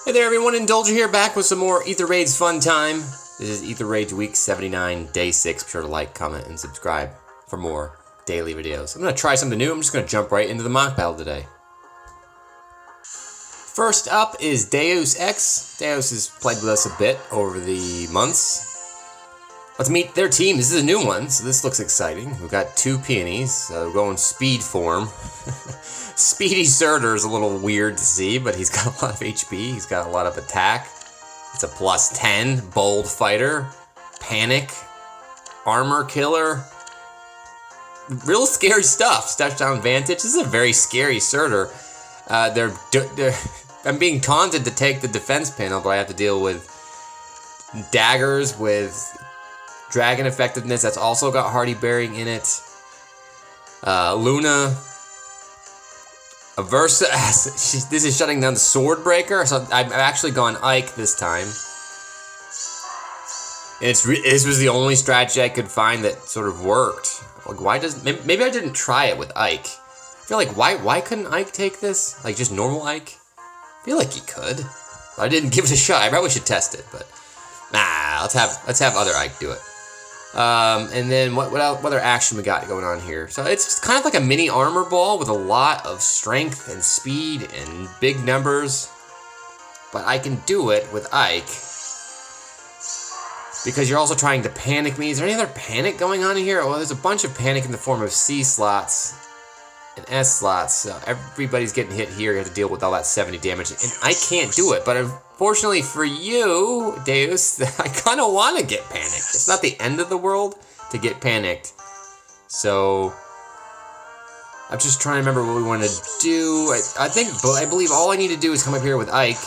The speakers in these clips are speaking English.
Hey there everyone, Indulger here, back with some more Aether Raids fun time. This is Aether Raids week 79, day 6. Be sure to like, comment, and subscribe for more daily videos. I'm going to try something new. I'm just going to jump right into the mock battle today. First up is Deus Ex. Deus has played with us a bit over the months. Let's meet their team. This is a new one, so this looks exciting. We've got two peonies, we're going speed form. Speedy Surtur is a little weird to see, but he's got a lot of HP, he's got a lot of attack. It's a plus 10, bold fighter, panic, armor killer. Real scary stuff. Touchdown vantage. This is a very scary Surtur. I'm being taunted to take the defense panel, but I have to deal with daggers, with dragon effectiveness. That's also got Hardy Bearing in it. Luna. Aversa, this is shutting down the Swordbreaker, so I've actually gone Ike this time. And this was the only strategy I could find that sort of worked. Like, why does maybe I didn't try it with Ike. I feel like why couldn't Ike take this? Like just normal Ike? I feel like he could. But I didn't give it a shot. I probably should test it, but nah, let's have other Ike do it. And then what other action we got going on here? So it's just kind of like a mini armor ball with a lot of strength and speed and big numbers. But I can do it with Ike because you're also trying to panic me. Is there any other panic going on in here? Well, there's a bunch of panic in the form of C slots and S slots. So everybody's getting hit here. You have to deal with all that 70 damage. And I can't do it, but unfortunately for you, Deus, I kind of want to get panicked. It's not the end of the world to get panicked. So I'm just trying to remember what we want to do. I believe all I need to do is come up here with Ike.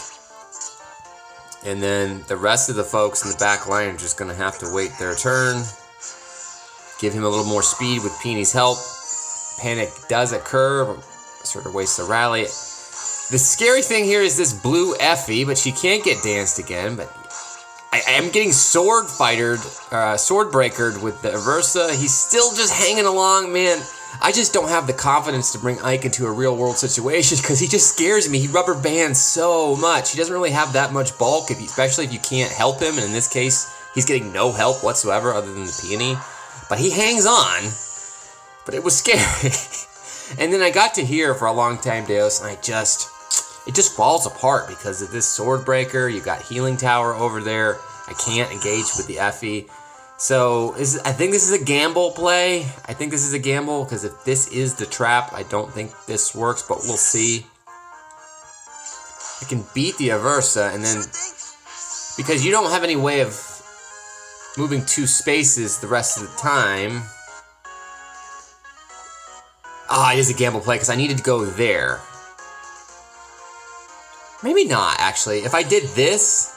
And then the rest of the folks in the back line are just going to have to wait their turn. Give him a little more speed with Peeny's help. Panic does occur. Sort of wastes the rally. The scary thing here is this blue Effie, but she can't get danced again. But I am getting swordbreakered with the Aversa. He's still just hanging along, man. I just don't have the confidence to bring Ike into a real world situation because he just scares me. He rubber bands so much. He doesn't really have that much bulk, especially if you can't help him. And in this case, he's getting no help whatsoever other than the peony. But he hangs on. But it was scary. And then I got to here for a long time, Deus, and it just falls apart because of this Swordbreaker. You've got Healing Tower over there. I can't engage with the Effie. So I think this is a gamble play. I think this is a gamble because if this is the trap, I don't think this works, but we'll see. I can beat the Aversa, and then because you don't have any way of moving two spaces the rest of the time. It is a gamble play because I needed to go there. Maybe not, actually. If I did this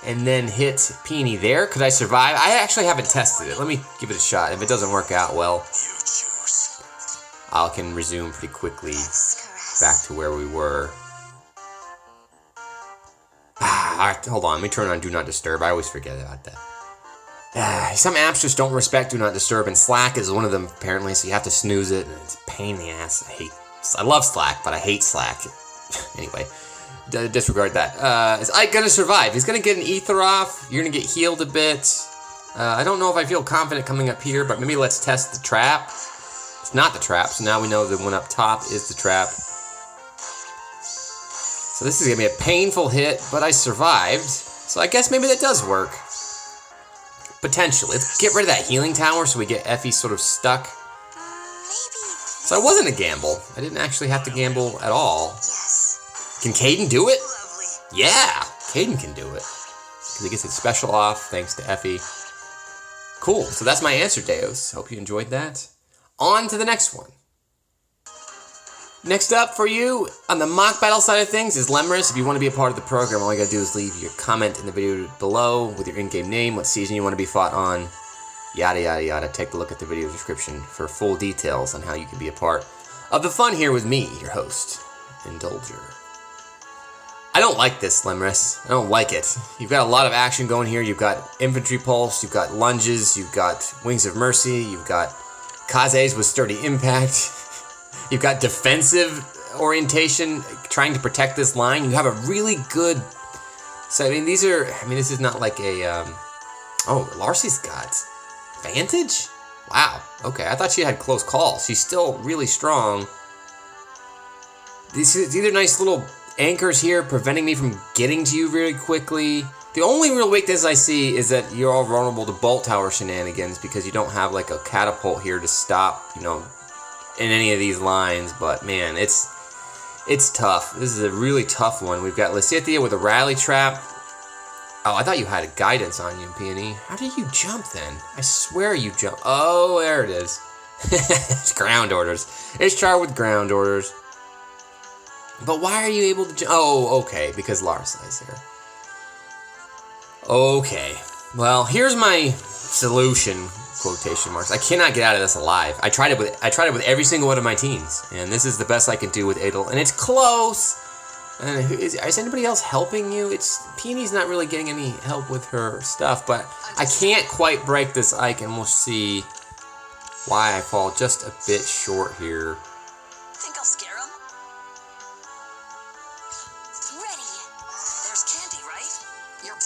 and then hit Peony there, could I survive? I actually haven't tested it. Let me give it a shot. If it doesn't work out well, I can resume pretty quickly back to where we were. Alright, hold on. Let me turn on Do Not Disturb. I always forget about that. Some apps just don't respect Do Not Disturb, and Slack is one of them, apparently, so you have to snooze it, and it's a pain in the ass. I love Slack, but I hate Slack. Anyway, disregard that. Is Ike gonna survive? He's gonna get an Aether off. You're gonna get healed a bit. I don't know if I feel confident coming up here, but maybe let's test the trap. It's not the trap, so now we know the one up top is the trap. So this is gonna be a painful hit, but I survived. So I guess maybe that does work. Potentially. Let's get rid of that Healing Tower so we get Effie sort of stuck. So it wasn't a gamble. I didn't actually have to gamble at all. Can Caden do it? Yeah, Caden can do it. Because he gets its special off thanks to Effie. Cool, so that's my answer, Deus. Hope you enjoyed that. On to the next one. Next up for you, on the mock battle side of things, is Lemres. If you want to be a part of the program, all you gotta do is leave your comment in the video below with your in-game name, what season you want to be fought on, yada yada yada. Take a look at the video description for full details on how you can be a part of the fun here with me, your host, Indulger. I don't like this, Lemres. I don't like it. You've got a lot of action going here. You've got Infantry Pulse, you've got Lunges, you've got Wings of Mercy, you've got Kazes with Sturdy Impact. You've got defensive orientation, trying to protect this line. You have a really good... So, I mean, these are... I mean, this is not like a... Oh, Larcy's got Vantage? Wow. Okay, I thought she had close call. She's still really strong. These are nice little anchors here, preventing me from getting to you very quickly. The only real weakness I see is that you're all vulnerable to bolt tower shenanigans because you don't have like a catapult here to stop, you know, in any of these lines. But man, it's tough. This is a really tough one. We've got Lysithea with a rally trap. Oh, I thought you had a guidance on you, Peony. How did you jump then? I swear you jumped. Oh, there it is. It's ground orders. It's Char with ground orders. But why are you able to jump? Oh, okay, because Larcy's there. Okay, well, here's my solution, quotation marks. I cannot get out of this alive. I tried it with every single one of my teams, and this is the best I can do with Adel, and it's close. And is anybody else helping you? Peony's not really getting any help with her stuff, but I can't quite break this Ike, and we'll see why I fall just a bit short here. Think I'll scare him? Ready. There's candy, right?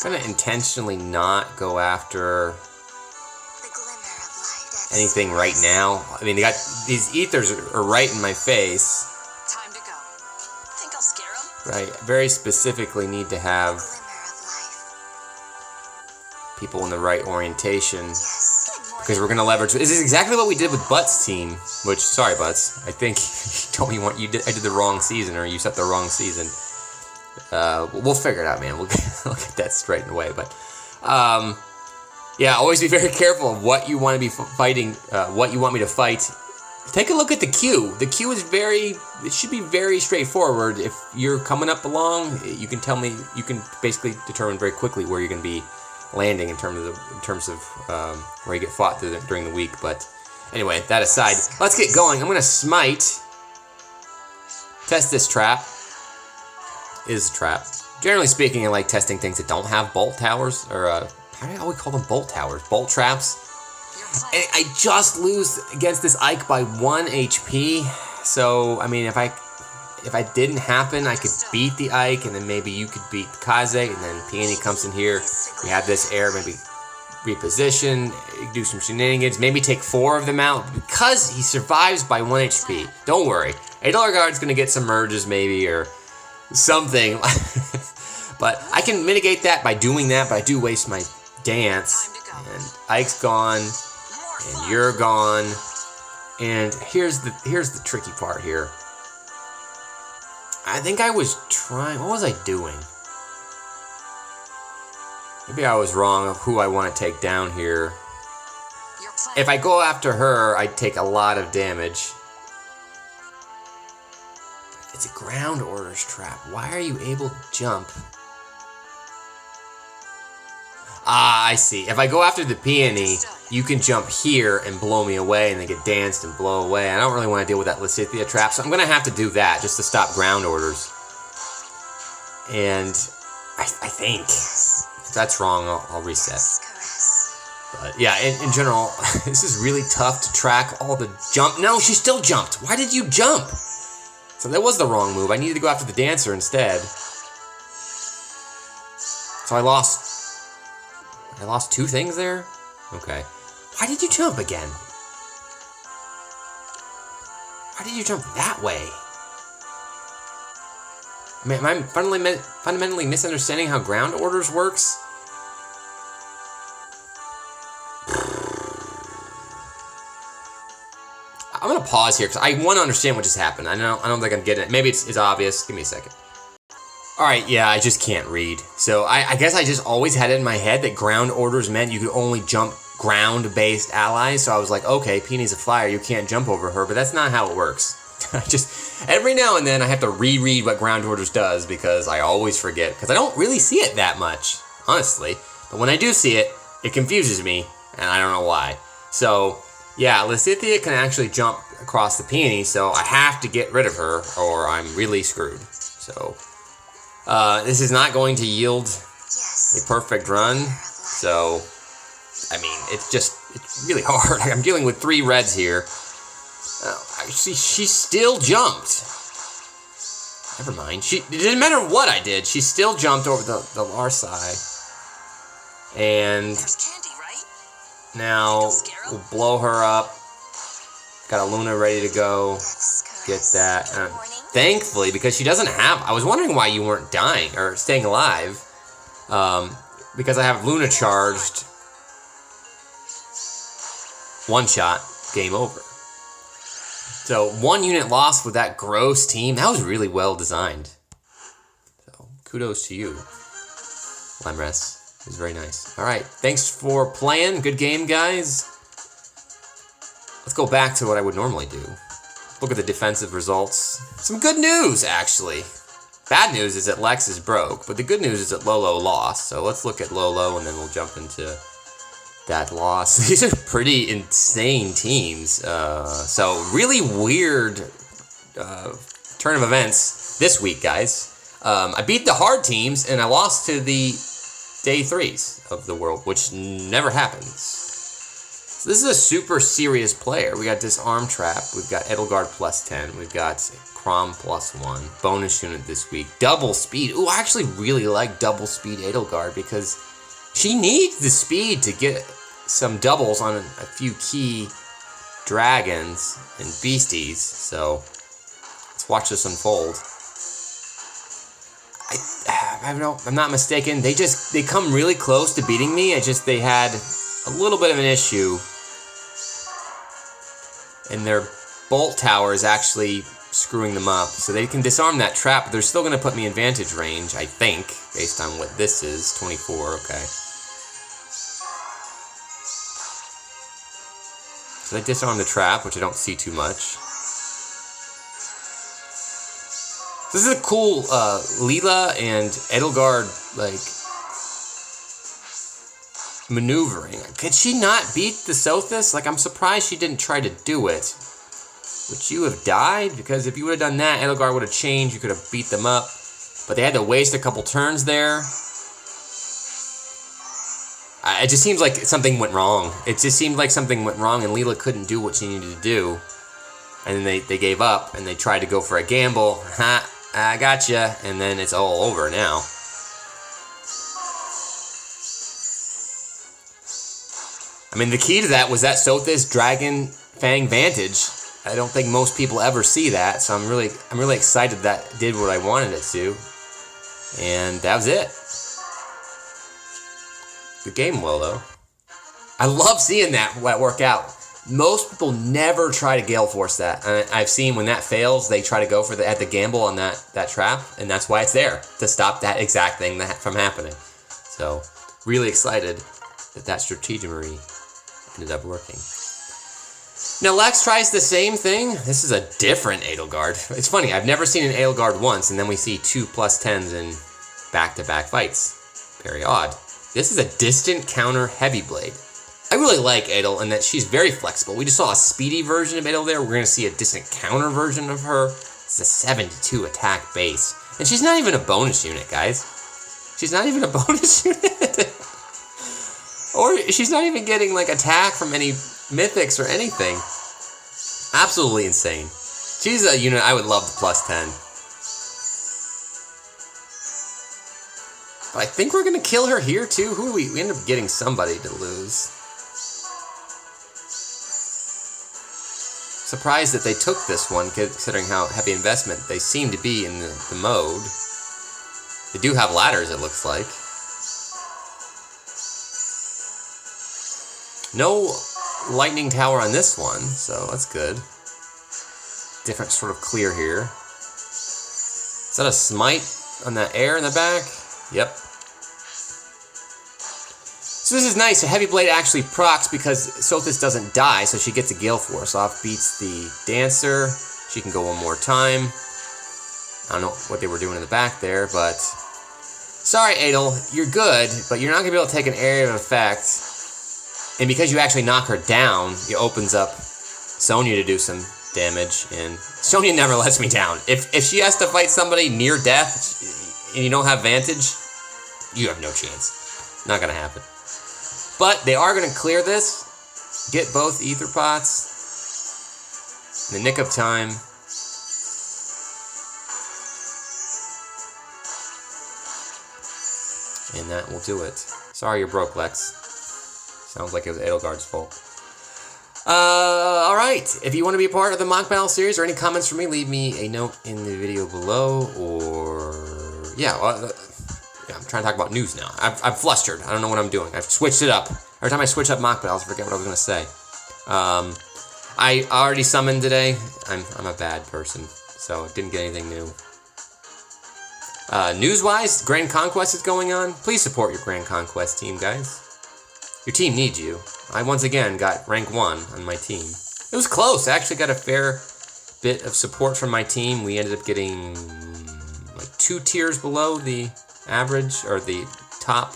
I'm gonna intentionally not go after The glimmer of light. anything right now. I mean, they got these ethers are right in my face. Time to go. Think I'll scare him? Right, very specifically need to have Glimmer of life. people in the right orientation Yes. Good morning. because we're gonna leverage. This is exactly what we did with Butts' team. Which, sorry, Butts, I think you told me I did the wrong season, or you set the wrong season. We'll figure it out, man. We'll get that straightened away. But yeah, always be very careful of what you want to be fighting. What you want me to fight. Take a look at the queue. The queue is it should be very straightforward. If you're coming up along, you can tell me, you can basically determine very quickly where you're going to be landing in terms of where you get fought during the week. But anyway, that aside, let's get going. I'm going to smite. Test this trap. Is a trap. Generally speaking, I like testing things that don't have bolt towers, or how do I always call them bolt towers? Bolt traps. And I just lose against this Ike by 1 HP. So, I mean, if I didn't happen, I could beat the Ike, and then maybe you could beat Kaze, and then Peony comes in here. We have this air, maybe reposition, do some shenanigans, maybe take 4 of them out, because he survives by 1 HP. Don't worry. Edelgard's going to get some merges, maybe, or something. But I can mitigate that by doing that, but I do waste my dance. And Ike's gone. And you're gone. And here's the tricky part here. I think I was trying... What was I doing? Maybe I was wrong of who I want to take down here. If I go after her, I'd take a lot of damage. It's a ground orders trap. Why are you able to jump? Ah, I see. If I go after the peony, you can jump here and blow me away and then get danced and blow away. I don't really want to deal with that Lysithea trap, so I'm going to have to do that just to stop ground orders. And I think if that's wrong, I'll reset. But yeah, in general, this is really tough to track all the jump. No, she still jumped. Why did you jump? So that was the wrong move. I needed to go after the dancer instead. So I lost 2 things there? Okay. Why did you jump again? Why did you jump that way? Am I fundamentally misunderstanding how ground orders works? I'm gonna pause here because I want to understand what just happened. I don't think I'm getting it. Maybe it's obvious. Give me a second. Alright, yeah, I just can't read. So I guess I just always had it in my head that ground orders meant you could only jump ground-based allies. So I was like, okay, Peony's a flyer, you can't jump over her, but that's not how it works. Every now and then I have to reread what ground orders does because I always forget, because I don't really see it that much, honestly. But when I do see it, it confuses me, and I don't know why. So, yeah, Lysithea can actually jump across the peony, so I have to get rid of her, or I'm really screwed. So... this is not going to yield a perfect run, so, I mean, it's really hard. I'm dealing with 3 reds here. She still jumped. Never mind. It didn't matter what I did. She still jumped over the Larsai. And There's candy, right? now we'll blow her up. Got a Luna ready to go. Get that. Thankfully, because she doesn't have... I was wondering why you weren't dying or staying alive. Because I have Luna charged. One shot. Game over. So, 1 unit lost with that gross team. That was really well designed. So, kudos to you, Lemres. It was very nice. Alright, thanks for playing. Good game, guys. Let's go back to what I would normally do. Look at the defensive results. Some good news, actually. Bad news is that Lex is broke, but the good news is that Lolo lost. So, let's look at Lolo, and then we'll jump into... that loss. These are pretty insane teams. So really weird turn of events this week, guys. I beat the hard teams and I lost to the day 3s of the world, which never happens. So this is a super serious player. We got Disarm Trap. We've got Edelgard +10. We've got Crom +1. Bonus unit this week. Double speed. Ooh, I actually really like double speed Edelgard because she needs the speed to get some doubles on a few key dragons and beasties. So let's watch this unfold. I'm not mistaken. They come really close to beating me. They had a little bit of an issue, and their bolt tower is actually screwing them up. So they can disarm that trap, but they're still going to put me in vantage range, I think, based on what this is. 24. Okay. So they disarm the trap, which I don't see too much. This is a cool Leela and Edelgard maneuvering. Could she not beat the Sothis? I'm surprised she didn't try to do it. Would you have died? Because if you would have done that, Edelgard would have changed. You could have beat them up. But they had to waste a couple turns there. It just seems like something went wrong. It just seemed like something went wrong and Leela couldn't do what she needed to do. And then they gave up and they tried to go for a gamble. Ha, I gotcha. And then it's all over now. I mean, the key to that was that Sothis Dragon Fang Vantage. I don't think most people ever see that, so I'm really excited that did what I wanted it to. And that was it. Good game, well, though. I love seeing that work out. Most people never try to Gale Force that. I've seen when that fails, they try to go for the gamble on that trap, and that's why it's there, to stop that exact thing from happening. So, really excited that strategery ended up working. Now, Lex tries the same thing. This is a different Edelgard. It's funny, I've never seen an Edelgard once, and then we see 2 +10s in back-to-back fights. Very odd. This is a distant counter heavy blade. I really like Edel in that she's very flexible. We just saw a speedy version of Edel there. We're going to see a distant counter version of her. It's a 72 attack base. And she's not even a bonus unit, guys. She's not even a bonus unit. Or she's not even getting attack from any mythics or anything. Absolutely insane. She's a unit I would love to +10. But I think we're going to kill her here, too. Who do we end up getting somebody to lose. Surprised that they took this one, considering how heavy investment they seem to be in the mode. They do have ladders, it looks like. No lightning tower on this one, so that's good. Different sort of clear here. Is that a smite on that air in the back? Yep. So this is nice. A heavy blade actually procs because Sothis doesn't die, so she gets a Gale Force off, beats the Dancer. She can go one more time. I don't know what they were doing in the back there, but... Sorry, Adel, you're good, but you're not going to be able to take an area of effect. And because you actually knock her down, it opens up Sonya to do some damage, and Sonya never lets me down. If she has to fight somebody near death, and you don't have vantage, you have no chance. Not going to happen. But they are going to clear this, get both ether pots in the nick of time. And that will do it. Sorry you're broke, Lex. Sounds like it was Edelgard's fault. Alright. If you want to be a part of the mock battle series or any comments from me, leave me a note in the video below. Or... yeah, I'm trying to talk about news now. I'm flustered. I don't know what I'm doing. I've switched it up. Every time I switch up mock battles, I forget what I was going to say. I already summoned today. I'm a bad person, so didn't get anything new. News-wise, Grand Conquest is going on. Please support your Grand Conquest team, guys. Your team needs you. I once again got rank 1 on my team. It was close. I actually got a fair bit of support from my team. We ended up getting like 2 tiers below the average, or the top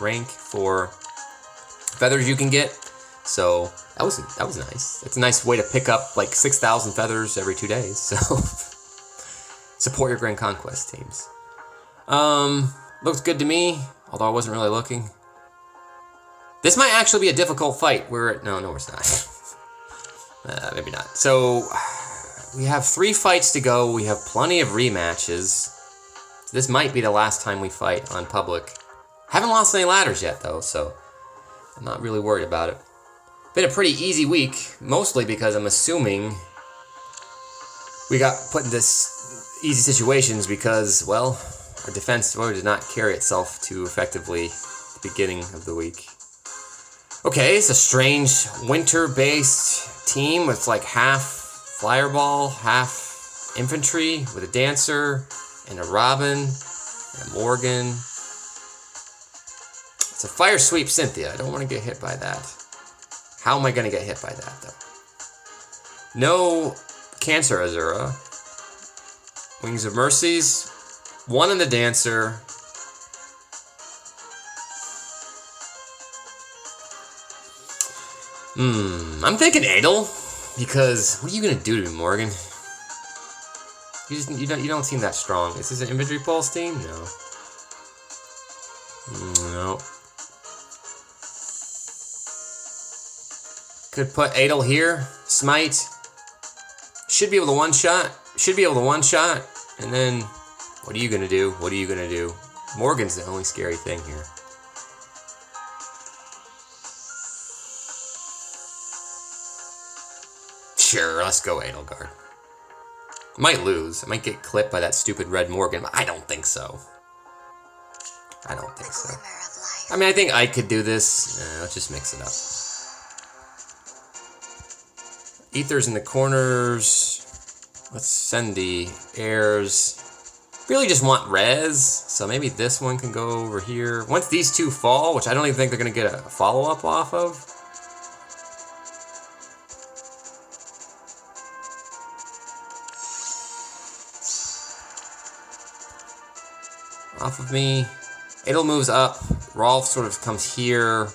rank for feathers you can get. So that was nice. It's a nice way to pick up like 6,000 feathers every 2 days. So support your Grand Conquest teams. Looks good to me, although I wasn't really looking. This might actually be a difficult fight. No, it's not. Maybe not. So we have 3 fights to go. We have plenty of rematches. This might be the last time we fight on public. Haven't lost any ladders yet, though, so I'm not really worried about it. Been a pretty easy week, mostly because I'm assuming we got put in this easy situations because, well, our defense really did not carry itself too effectively at the beginning of the week. Okay, it's a strange winter-based team with like half fireball, half infantry, with a dancer, and a Robin, and a Morgan. It's a fire sweep Cynthia. I don't want to get hit by that. How am I going to get hit by that, though? No Cancer Azura. Wings of Mercies. 1 in the dancer. I'm thinking Adel, because what are you gonna do to me, Morgan? You don't seem that strong. Is this an infantry pulse team? No. No. Could put Adel here. Smite. Should be able to one-shot. And then, what are you gonna do? What are you gonna do? Morgan's the only scary thing here. Sure, let's go Edelgard. Might lose. I might get clipped by that stupid red Morgan, but I don't think so. I mean, I think I could do this. Let's just mix it up. Aether's in the corners. Let's send the airs. Really just want res, so maybe this one can go over here. Once these 2 fall, which I don't even think they're going to get a follow-up off of. Off of me. Adel moves up. Rolf sort of comes here.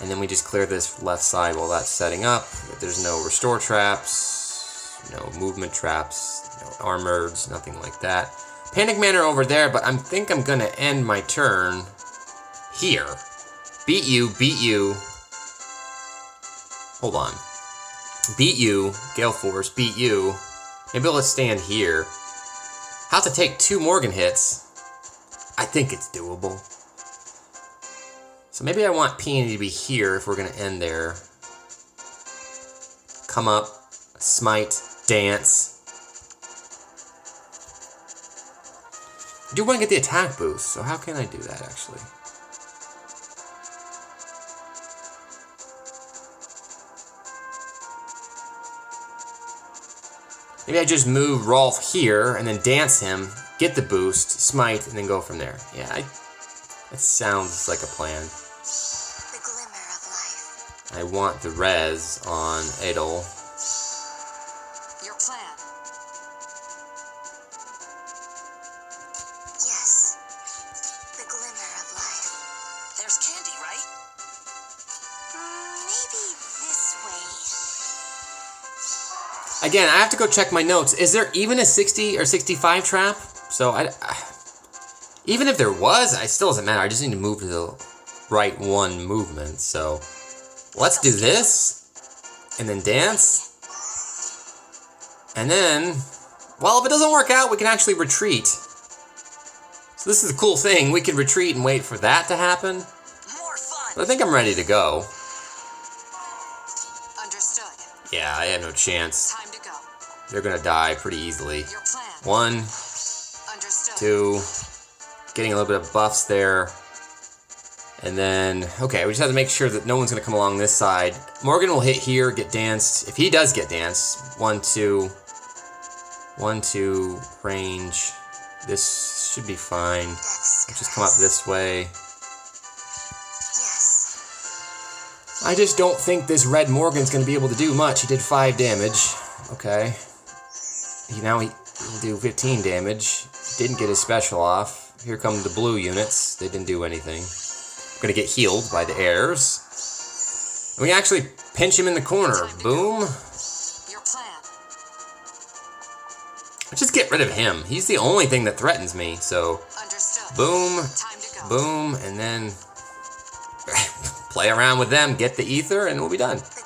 And then we just clear this left side while that's setting up. There's no restore traps, no movement traps, no armoreds, nothing like that. Panic Manor over there, but I think I'm gonna end my turn here. Beat you. Hold on. Beat you, Gale Force, beat you. Maybe let's stand here. Have to take 2 Morgan hits. I think it's doable. So maybe I want Peony to be here if we're going to end there. Come up, smite, dance. I do want to get the attack boost, so how can I do that actually? Maybe I just move Rolf here and then dance him, get the boost, smite, and then go from there. Yeah, that sounds like a plan. The glimmer of life. I want the res on Adel. Your plan. Yes. The glimmer of life. There's candy, right? Maybe this way. Again, I have to go check my notes. Is there even a 60 or 65 trap? So even if there was, it still doesn't matter. I just need to move to the right 1 movement. So let's do this and then dance. And then, well, if it doesn't work out, we can actually retreat So this is a cool thing. We can retreat and wait for that to happen. More fun. But I think I'm ready to go. Understood. Yeah, I had no chance. Time to go. They're gonna die pretty easily. Your plan. 1, Understood. 2, getting a little bit of buffs there. And then, okay, we just have to make sure that no one's gonna come along this side. Morgan will hit here, get danced. If he does get danced, 1, 2, 1, 2, range. This should be fine. Just come up this way. Yes. I just don't think this red Morgan's gonna be able to do much. He did 5 damage. Okay. Now he'll do 15 damage. Didn't get his special off. Here come the blue units. They didn't do anything. Gonna get healed by the airs. And we actually pinch him in the corner. Boom. Your plan. Just get rid of him. He's the only thing that threatens me. So, Understood. boom, Time to go. boom, and then play around with them, get the ether, and we'll be done. The glimmer of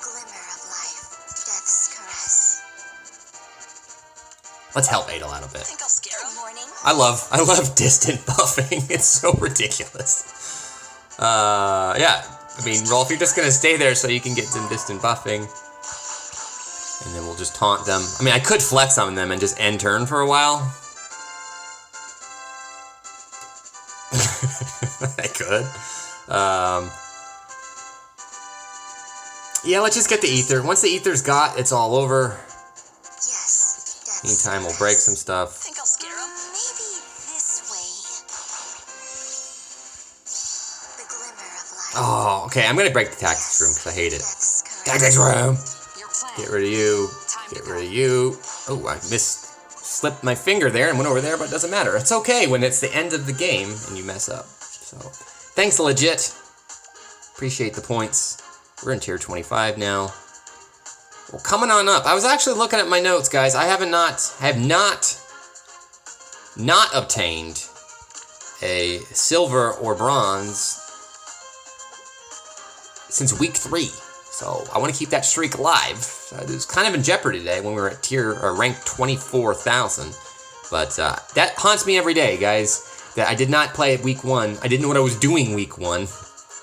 life. Death's caress. Let's help Adel out a bit. Think I'll scare him. Good morning. I love distant buffing. It's so ridiculous. Yeah. I mean, Rolf, you're just gonna stay there so you can get some distant buffing. And then we'll just taunt them. I mean, I could flex on them and just end turn for a while. I could. Yeah, let's just get the ether. Once the ether's got, it's all over. Yes. Meantime, we'll break some stuff. Think I'll scare him? Maybe this way. The glimmer of life. Oh, okay, I'm gonna break the tactics room because I hate it. Death's caress. Tactics room! Your plan. Get rid of you. Time to Get go. rid of you. Oh, I slipped my finger there and went over there, but it doesn't matter. It's okay when it's the end of the game and you mess up. So, thanks, legit. Appreciate the points. We're in tier 25 now. Well, coming on up. I was actually looking at my notes, guys. I have not obtained a silver or bronze since week 3. So I want to keep that streak alive. It was kind of in jeopardy today when we were at rank 24,000. But that haunts me every day, guys. That I did not play at week 1. I didn't know what I was doing week 1.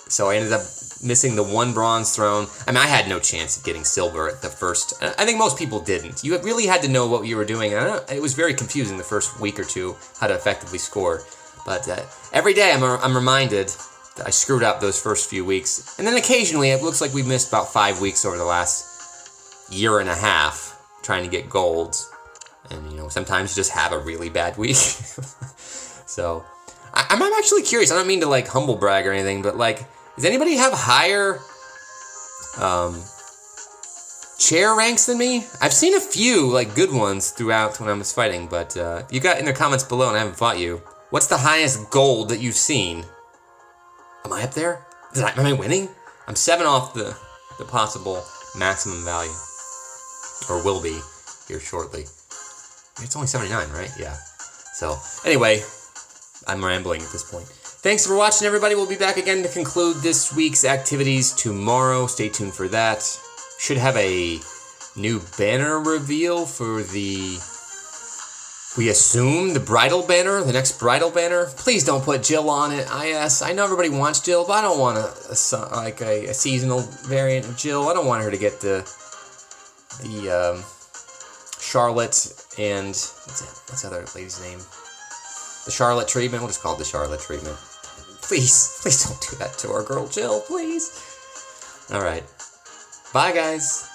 So I ended up missing the 1 bronze throne. I mean, I had no chance of getting silver at the first. I think most people didn't. You really had to know what you were doing. It was very confusing the first week or two how to effectively score. But every day I'm reminded that I screwed up those first few weeks. And then occasionally it looks like we missed about 5 weeks over the last year and a half trying to get golds. And, you know, sometimes you just have a really bad week. So, I'm actually curious. I don't mean to, like, humble brag or anything, but, like, does anybody have higher chair ranks than me? I've seen a few, like, good ones throughout when I was fighting, but you got in the comments below and I haven't fought you. What's the highest gold that you've seen? Am I up there? Am I winning? I'm 7 off the possible maximum value. Or will be here shortly. It's only 79, right? Yeah. So, anyway, I'm rambling at this point. Thanks for watching, everybody. We'll be back again to conclude this week's activities tomorrow. Stay tuned for that. Should have a new banner reveal for the... we assume the bridal banner, the next bridal banner. Please don't put Jill on it. I know everybody wants Jill, but I don't want a seasonal variant of Jill. I don't want her to get the Charlotte and what's the other lady's name? The Charlotte treatment. We'll just call it the Charlotte treatment. Please don't do that to our girl Jill, please. All right, bye guys.